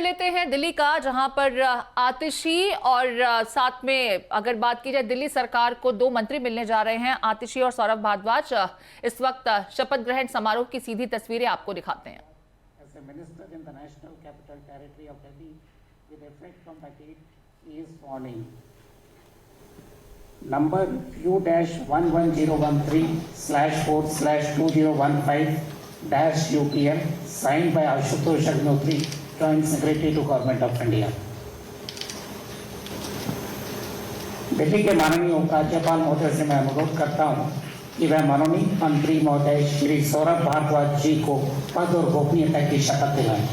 लेते हैं दिल्ली का, जहां पर आतिशी और साथ में अगर बात की जाए दिल्ली सरकार को दो मंत्री मिलने जा रहे हैं, आतिशी और सौरभ भारद्वाज। इस वक्त शपथ ग्रहण समारोह की सीधी तस्वीरें आपको दिखाते हैं। As a minister in the National Capital Territory of Delhi, with effect from the date he is sworn in. Number U-1013/4/2015-UPL, signed by Ashutosh Agnihotri, Joint Secretary to Government of India. Delhi के माननीय उपराज्यपाल महोदय से मैं अनुरोध करता हूं कि वह मनोनीत मंत्री महोदय श्री सौरभ भारद्वाज जी को पद और गोपनीयता की शपथ दिलाएं।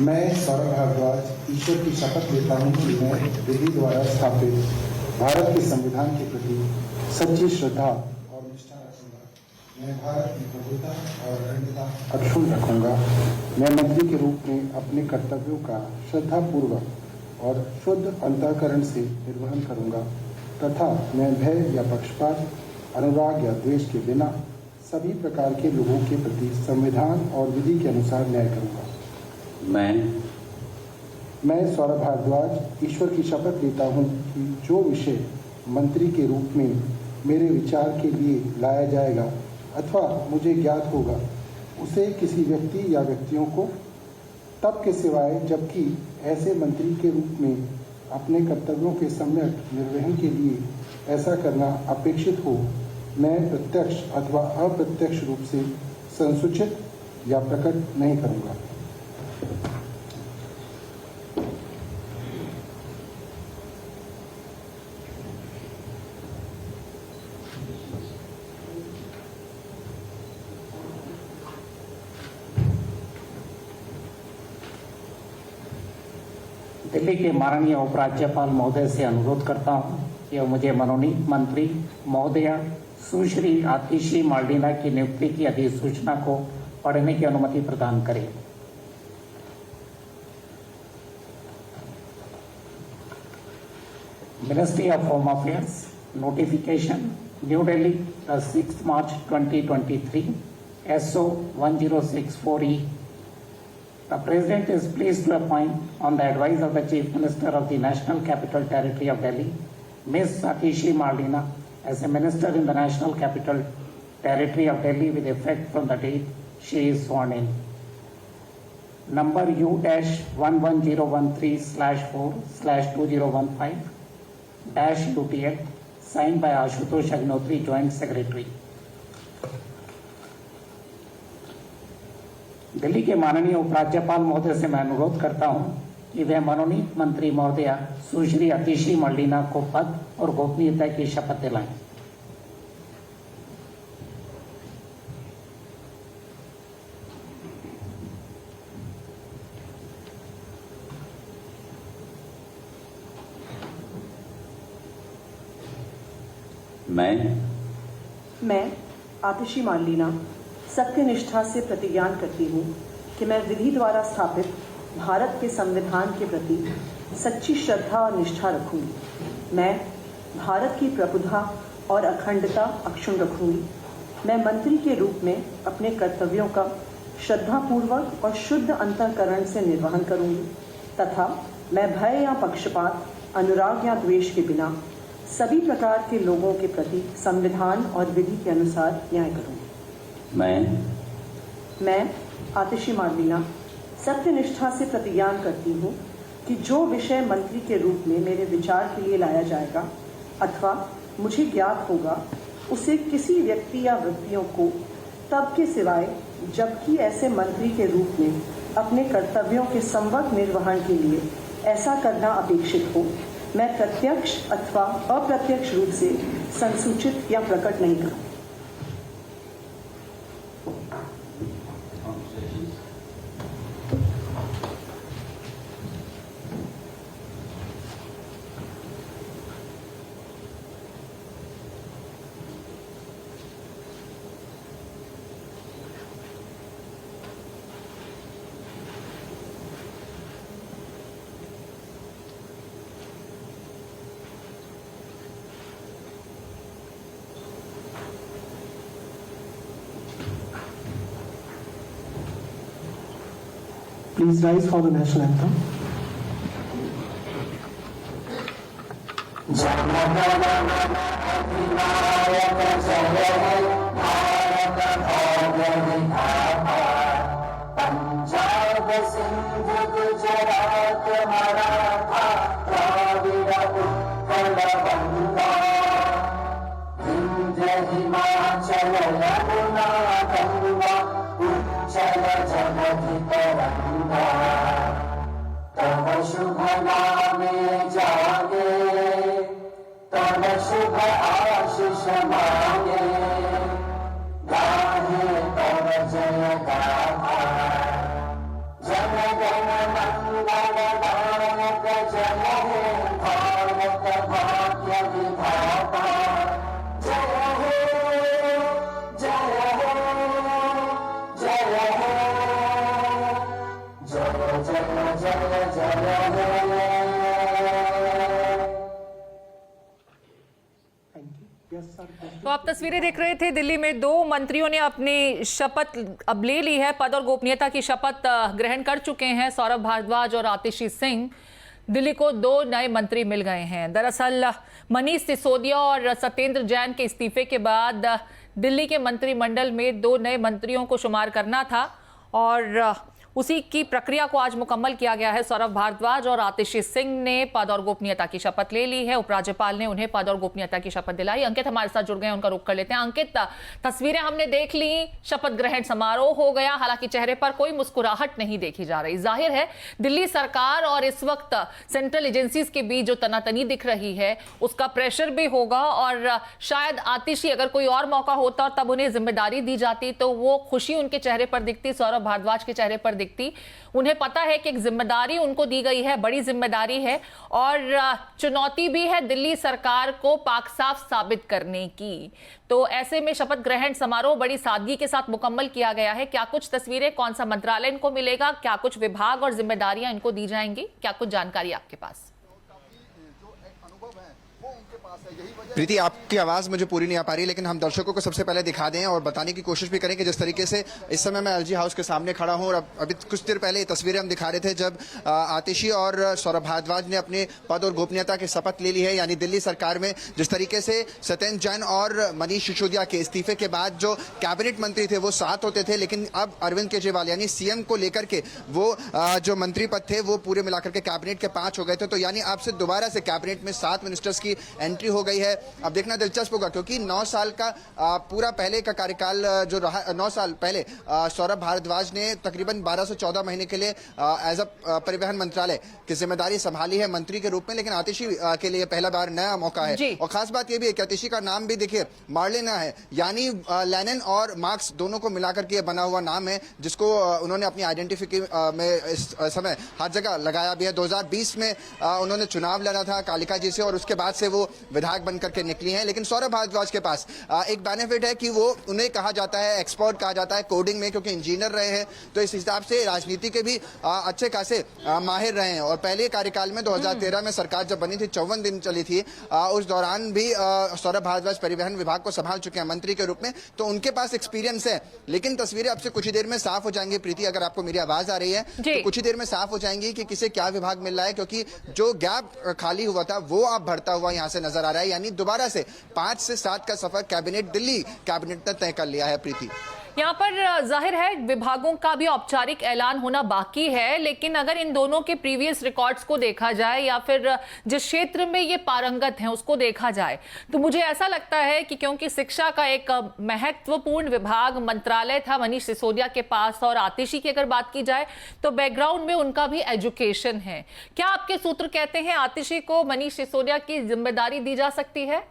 मैं सौरभ भारद्वाज ईश्वर की शपथ लेता हूँ कि मैं विधि द्वारा स्थापित भारत के संविधान के प्रति सच्ची श्रद्धा और निष्ठा रखूंगा। मैं भारत की प्रभुता और अखंडता अक्षुण्ण रखूंगा। मैं मंत्री के रूप में अपने कर्तव्यों का श्रद्धापूर्वक और शुद्ध अंतःकरण से निर्वहन करूंगा तथा मैं भय या पक्षपात, अनुराग या द्वेष के बिना सभी प्रकार के लोगों के प्रति संविधान और विधि के अनुसार न्याय करूंगा। मैं सौरभ भारद्वाज ईश्वर की शपथ लेता हूं कि जो विषय मंत्री के रूप में मेरे विचार के लिए लाया जाएगा अथवा मुझे ज्ञात होगा, उसे किसी व्यक्ति या व्यक्तियों को तब के सिवाय जबकि ऐसे मंत्री के रूप में अपने कर्तव्यों के सम्यक निर्वहन के लिए ऐसा करना अपेक्षित हो, मैं प्रत्यक्ष अथवा अप्रत्यक्ष रूप से संसूचित या प्रकट नहीं करूंगा। दिल्ली के माननीय उपराज्यपाल महोदय से अनुरोध करता हूं कि वह मुझे मनोनीत मंत्री महोदया सुश्री आतिशी मार्डिना की नियुक्ति की अधिसूचना को पढ़ने की अनुमति प्रदान करें। Ministry of home affairs, notification, new Delhi, 6 March 2023, SO 1064E. The President is pleased to appoint, on the advice of the Chief Minister of the National Capital Territory of Delhi, Ms. Atishi Mardina, as a Minister in the National Capital Territory of Delhi with effect from the date she is sworn in. Number U-11013/4/2015-UPL, signed by Ashutosh Agnihotri, Joint Secretary. Delhi के माननीय उपराज्यपाल महोदय से मैं अनुरोध करता हूं कि वह मनोनीत मंत्री महोदया सुश्री आतिशी मर्डिना को पद और गोपनीयता की शपथ दिलाएं। मैं आतिशी मार्लिना सत्यनिष्ठा से प्रतिज्ञान करती हूँ कि मैं विधि द्वारा स्थापित भारत के संविधान के प्रति सच्ची श्रद्धा और निष्ठा रखूंगी। मैं भारत की प्रभुता और अखंडता अक्षुण्ण रखूंगी। मैं मंत्री के रूप में अपने कर्तव्यों का श्रद्धापूर्वक और शुद्ध अंतःकरण से निर्वहन करूंगी तथा मैं भय या पक्षपात, अनुराग या द्वेष के बिना सभी प्रकार के लोगों के प्रति संविधान और विधि के अनुसार न्याय करूंगी। मैं आतिशी मार्लिना सत्यनिष्ठा से प्रतिज्ञान करती हूँ कि जो विषय मंत्री के रूप में मेरे विचार के लिए लाया जाएगा अथवा मुझे ज्ञात होगा, उसे किसी व्यक्ति या व्यक्तियों को तब के सिवाय जबकि ऐसे मंत्री के रूप में अपने कर्तव्यों के संवत निर्वहन के लिए ऐसा करना अपेक्षित हो, मैं प्रत्यक्ष अथवा अप्रत्यक्ष रूप से संसूचित या प्रकट नहीं करूँ। Please rise for the national anthem. Punjab Sindh Gujarat Maratha Dravida Utkal बंगा विंध्य हिमाचल यमुना गंगा उच्चल जलधि तरंगा तव शुभ नामे जागे तव शुभ आशीष मांगे गाहे तव जय गाथा जन गण मंगल दायक जय हे भारत भाग्य विधाता जय हो जय हो जय हो जय जय जय जय हो। Thank you. Yes, sir. तो आप तस्वीरें देख रहे थे। दिल्ली में 2 मंत्रियों ने अपनी शपथ अब ले ली है, पद और गोपनीयता की शपथ ग्रहण कर चुके हैं। सौरभ भारद्वाज और आतिशी सिंह। दिल्ली को 2 नए मंत्री मिल गए हैं। दरअसल मनीष सिसोदिया और सत्येंद्र जैन के इस्तीफे के बाद दिल्ली के मंत्रिमंडल में 2 नए मंत्रियों को शुमार करना था और उसी की प्रक्रिया को आज मुकम्मल किया गया है। सौरभ भारद्वाज और आतिशी सिंह ने पद और गोपनीयता की शपथ ले ली है। उपराज्यपाल ने उन्हें पद और गोपनीयता की शपथ दिलाई। अंकित हमारे साथ जुड़ गए हैं, उनका रुख कर लेते हैं। अंकित, तस्वीरें हमने देख ली, शपथ ग्रहण समारोह हो गया, हालांकि चेहरे पर कोई मुस्कुराहट नहीं देखी जा रही। जाहिर है दिल्ली सरकार और इस वक्त सेंट्रल एजेंसीज के बीच जो तनातनी दिख रही है उसका प्रेशर भी होगा और शायद आतिशी अगर कोई और मौका होता और तब उन्हें जिम्मेदारी दी जाती तो वो खुशी उनके चेहरे पर दिखती, सौरभ भारद्वाज के चेहरे पर दिखती। उन्हें पता है कि एक जिम्मेदारी उनको दी गई है, बड़ी जिम्मेदारी है और चुनौती भी है दिल्ली सरकार को पाक साफ साबित करने की। तो ऐसे में शपथ ग्रहण समारोह बड़ी सादगी के साथ मुकम्मल किया गया है। क्या कुछ तस्वीरें, कौन सा मंत्रालय इनको मिलेगा, क्या कुछ विभाग और जिम्मेदारियां इनको दी जाएंगी, क्या कुछ जानकारी आपके पास? प्रीति, आपकी आवाज मुझे पूरी नहीं आ पा रही, लेकिन हम दर्शकों को सबसे पहले दिखा दें और बताने की कोशिश भी करें कि जिस तरीके से इस समय मैं एलजी हाउस के सामने खड़ा हूं और अभी कुछ देर पहले ये तस्वीरें हम दिखा रहे थे जब आतिशी और सौरभ भारद्वाज ने अपने पद और गोपनीयता की शपथ ले ली है। यानी दिल्ली सरकार में जिस तरीके से सत्येंद्र जैन और मनीष सिसोदिया के इस्तीफे के बाद जो कैबिनेट मंत्री थे वो 7 होते थे, लेकिन अब अरविंद केजरीवाल यानी सीएम को लेकर के वो जो मंत्री पद थे वो पूरे मिलाकर के कैबिनेट के 5 हो गए थे। तो यानी अब से दोबारा से कैबिनेट में 7 मिनिस्टर्स की एंट्री हो गई है। अब देखना दिलचस्प होगा क्योंकि 9 साल का पूरा पहले का कार्यकाल जो रहा, 9 साल पहले सौरभ भारद्वाज ने तकरीबन 12 से 14 महीने के लिए एज अ परिवहन मंत्रालय की जिम्मेदारी संभाली है मंत्री के रूप में, लेकिन आतिशी के लिए पहला बार नया मौका है। और खास बात यह भी है कि आतिशी का नाम भी देखिए मार्लिना है, यानी लेनिन और मार्क्स दोनों को मिलाकर के बना हुआ नाम है, जिसको उन्होंने अपनी आइडेंटिटी में इस समय हर जगह लगाया भी है। 2020 में उन्होंने चुनाव लड़ा था कालिका जी से और उसके बाद से वो विधायक बनकर के निकली हैं। लेकिन सौरभ भारद्वाज के पास एक बेनिफिट है कि वो उन्हें कहा जाता है एक्सपर्ट कहा जाता है कोडिंग में, क्योंकि इंजीनियर रहे हैं, तो इस हिसाब से राजनीति के भी अच्छे खासे माहिर रहे हैं। और पहले कार्यकाल में 2013 में सरकार जब बनी थी 54 दिन चली थी, उस दौरान भी सौरभ भारद्वाज परिवहन विभाग को संभाल चुके हैं मंत्री के रूप में, तो उनके पास एक्सपीरियंस है। लेकिन तस्वीरें अब से कुछ ही देर में साफ हो जाएंगी। प्रीति, अगर आपको मेरी आवाज आ रही है तो कुछ ही देर में साफ हो जाएंगी कि किसे क्या विभाग मिल रहा है, क्योंकि जो गैप खाली हुआ था वो अब भरता हुआ यहां से नजर आ रहा है। यानी दोबारा से 5 से 7 का सफर दिल्ली कैबिनेट ने तय कर लिया है। प्रीति, यहाँ पर जाहिर है विभागों का भी औपचारिक ऐलान होना बाकी है, लेकिन अगर इन दोनों के प्रीवियस रिकॉर्ड्स को देखा जाए या फिर जिस क्षेत्र में ये पारंगत हैं उसको देखा जाए तो मुझे ऐसा लगता है कि क्योंकि शिक्षा का एक महत्वपूर्ण विभाग मंत्रालय था मनीष सिसोदिया के पास, और आतिशी की अगर बात की जाए तो बैकग्राउंड में उनका भी एजुकेशन है। क्या आपके सूत्र कहते हैं आतिशी को मनीष सिसोदिया की जिम्मेदारी दी जा सकती है?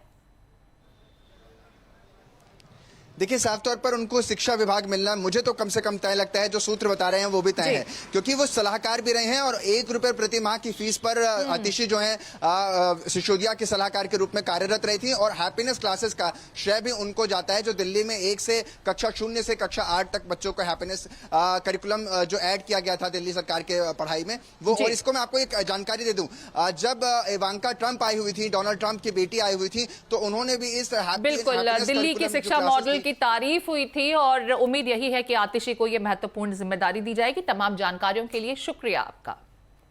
देखिए, साफ तौर पर उनको शिक्षा विभाग मिलना मुझे तो कम से कम तय लगता है, जो सूत्र बता रहे हैं वो भी तय है, क्योंकि वो सलाहकार भी रहे हैं और 1 रुपए प्रति माह की फीस पर आतिशी जो है सिसोदिया के सलाहकार के रूप में कार्यरत रही थी। और हैप्पीनेस क्लासेस का श्रेय भी उनको जाता है, जो दिल्ली में 1 से कक्षा 0 से कक्षा 8 तक बच्चों को हैप्पीनेस करिकुलम जो ऐड किया गया था दिल्ली सरकार के पढ़ाई में वो। और इसको मैं आपको एक जानकारी दे दूं, जब इवांका ट्रंप आई हुई थी, डोनाल्ड ट्रंप की बेटी आई हुई थी, तो उन्होंने भी इस बिल्कुल दिल्ली की शिक्षा मॉडल की तारीफ हुई थी और उम्मीद यही है कि आतिशी को यह महत्वपूर्ण जिम्मेदारी दी जाएगी। तमाम जानकारियों के लिए शुक्रिया आपका।